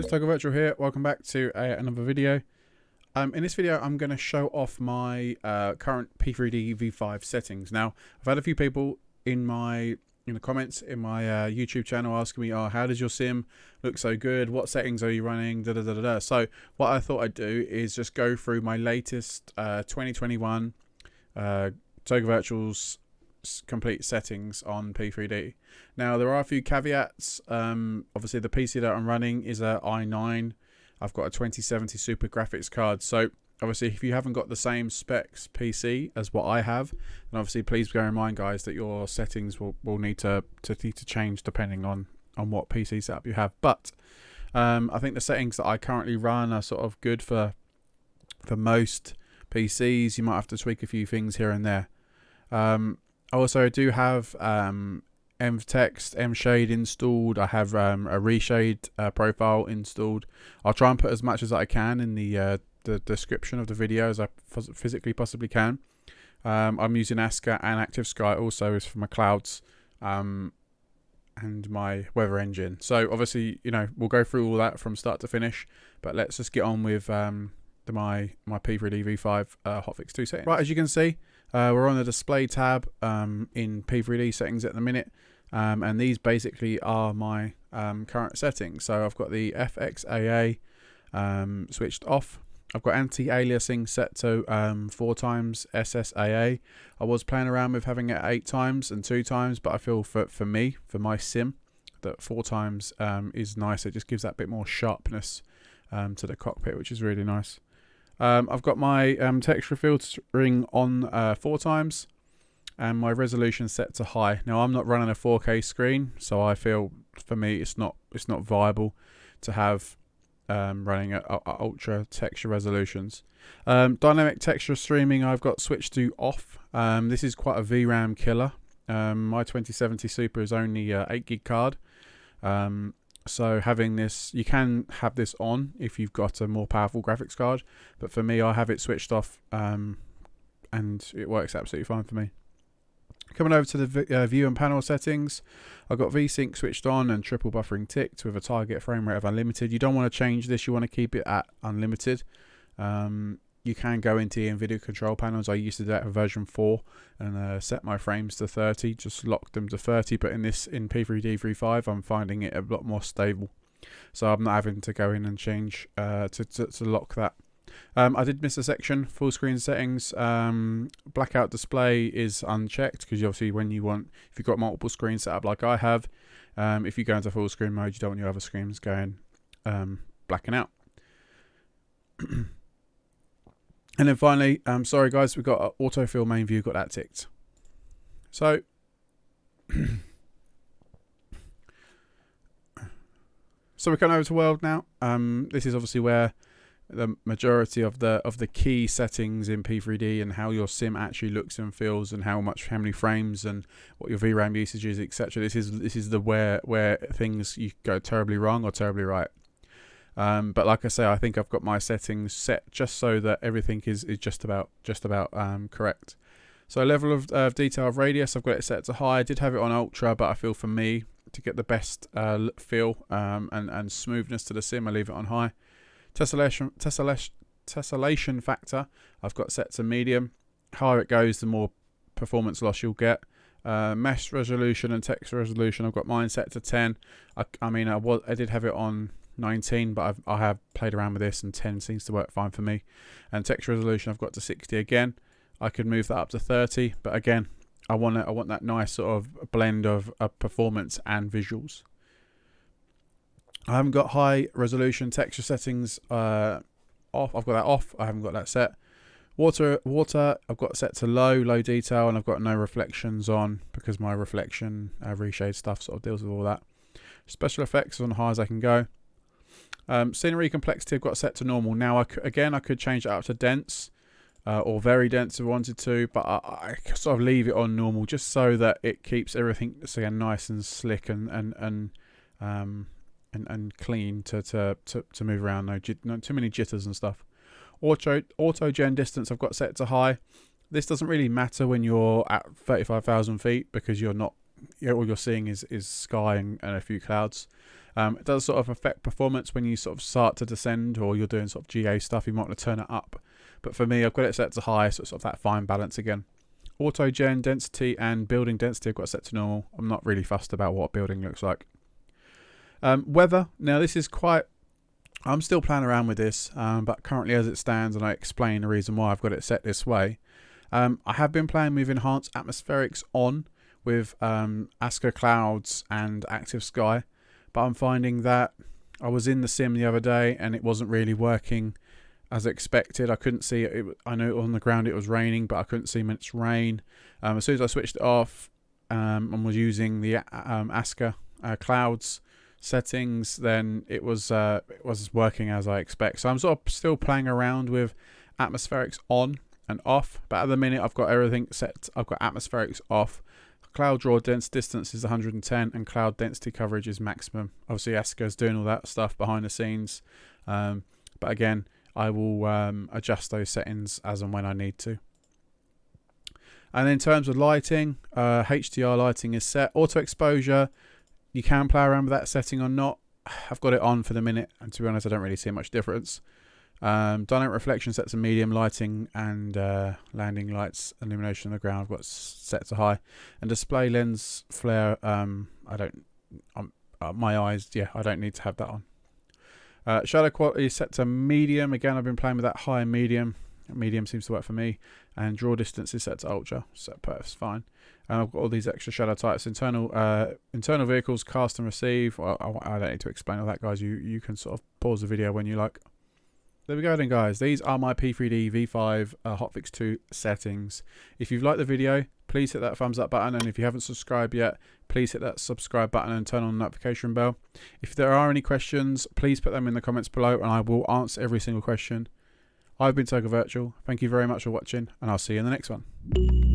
guys, Toga Virtual here. Welcome back to another video. In this video, I'm going to show off my current P3D V5 settings. Now, I've had a few people in the comments in my YouTube channel asking me, "Oh, how does your sim look so good? What settings are you running?" Da da da da da. So, what I thought I'd do is just go through my latest 2021 Toga Virtual's complete settings on P3D. Now there are a few caveats. Obviously the PC that I'm running is a i9. I've got a 2070 super graphics card, so obviously if you haven't got the same specs PC as what I have, then obviously please bear in mind, guys, that your settings will need to change depending on what PC setup you have. But I think the settings that I currently run are sort of good for most PCs. You might have to tweak a few things here and there. I also do have Envtex, Envshade installed. I have a Reshade profile installed. I'll try and put as much as I can in the description of the video as I physically possibly can. I'm using Asca and ActiveSky also as for my clouds and my weather engine. So obviously, you know, we'll go through all that from start to finish. But let's just get on with my P3D V5 hotfix 2 setting. Right, as you can see, we're on the display tab in P3D settings at the minute, and these basically are my current settings. So I've got the FXAA switched off. I've got anti-aliasing set to 4 times SSAA. I was playing around with having it 8 times and 2 times, but I feel for my sim, that 4 times is nice. It just gives that bit more sharpness to the cockpit, which is really nice. I've got my texture filtering on 4 times, and my resolution set to high. Now I'm not running a 4K screen, so I feel for me it's not viable to have running at ultra texture resolutions. Dynamic texture streaming I've got switched to off. This is quite a VRAM killer. My 2070 Super is only 8 gig card. So having this, you can have this on if you've got a more powerful graphics card, but for me I have it switched off and it works absolutely fine for me. Coming over to the view and panel settings, I've got VSync switched on and triple buffering ticked with a target frame rate of unlimited. You don't want to change this, you want to keep it at unlimited. You can go into the NVIDIA control panels. I used to do that in version 4 and set my frames to 30, just lock them to 30. But in P3D V5, I'm finding it a lot more stable. So I'm not having to go in and change to lock that. I did miss a section, full screen settings. Blackout display is unchecked because obviously if you've got multiple screens set up like I have, if you go into full screen mode, you don't want your other screens going blacking out. And then finally, sorry guys, we've got autofill main view, got that ticked. So we're coming over to world now. This is obviously where the majority of the key settings in P3D and how your sim actually looks and feels, and how many frames and what your VRAM usage is, etc. This is the where things you go terribly wrong or terribly right. But like I say, I think I've got my settings set just so that everything is just about correct. So level of detail of radius, I've got it set to high. I did have it on ultra, but I feel for me to get the best feel and smoothness to the sim, I leave it on high. Tessellation factor, I've got set to medium. Higher it goes, the more performance loss you'll get. Mesh resolution and text resolution, I've got mine set to 10. I did have it on 19, but I have played around with this, and 10 seems to work fine for me. And text resolution I've got to 60 again. I could move that up to 30, but again, I want that nice sort of blend of performance and visuals. I haven't got high resolution texture settings off. I've got that off. I haven't got that set. Water I've got set to low detail, and I've got no reflections on because my reflection reshade stuff sort of deals with all that. Special effects on high as I can go. Scenery complexity I've got set to normal. Now I could change it up to dense or very dense if I wanted to, but I sort of leave it on normal just so that it keeps everything again nice and slick and clean to move around. No too many jitters and stuff. Auto gen distance I've got set to high. This doesn't really matter when you're at 35,000 feet because you're not, all you're seeing is sky and a few clouds. It does sort of affect performance when you sort of start to descend or you're doing sort of GA stuff. You might want to turn it up. But for me, I've got it set to high, so it's sort of that fine balance again. Auto gen density and building density I've got set to normal. I'm not really fussed about what building looks like. Weather. Now this is quite... I'm still playing around with this, but currently as it stands, and I explain the reason why I've got it set this way. I have been playing with enhanced atmospherics on with Asca Clouds and Active Sky, but I'm finding that I was in the sim the other day and it wasn't really working as expected. I couldn't see it. I know on the ground it was raining, but I couldn't see when it's rain. As soon as I switched it off and was using the Asca Clouds settings, then it was working as I expect. So I'm sort of still playing around with atmospherics on and off, but at the minute I've got everything set. I've got atmospherics off. Cloud draw distance is 110 and cloud density coverage is maximum. Obviously Asca's doing all that stuff behind the scenes, but again I will adjust those settings as and when I need to. And in terms of lighting, HDR lighting is set. Auto exposure, you can play around with that setting or not. I've got it on for the minute, and to be honest I don't really see much difference. Dynamic reflection set to medium, lighting and landing lights illumination on the ground I've got set to high, and display lens flare I don't my eyes, yeah, I don't need to have that on. Shadow quality is set to medium. Again, I've been playing with that high and medium. Medium seems to work for me. And draw distance is set to ultra. So perfect, fine. And I've got all these extra shadow types. Internal vehicles, cast and receive. Well, I don't need to explain all that, guys. You can sort of pause the video when you like. There we go then, guys. These are my P3D V5 Hotfix 2 settings. If you've liked the video, please hit that thumbs up button, and if you haven't subscribed yet, please hit that subscribe button and turn on the notification bell. If there are any questions, please put them in the comments below and I will answer every single question. I've been Toga Virtual. Thank you very much for watching, and I'll see you in the next one.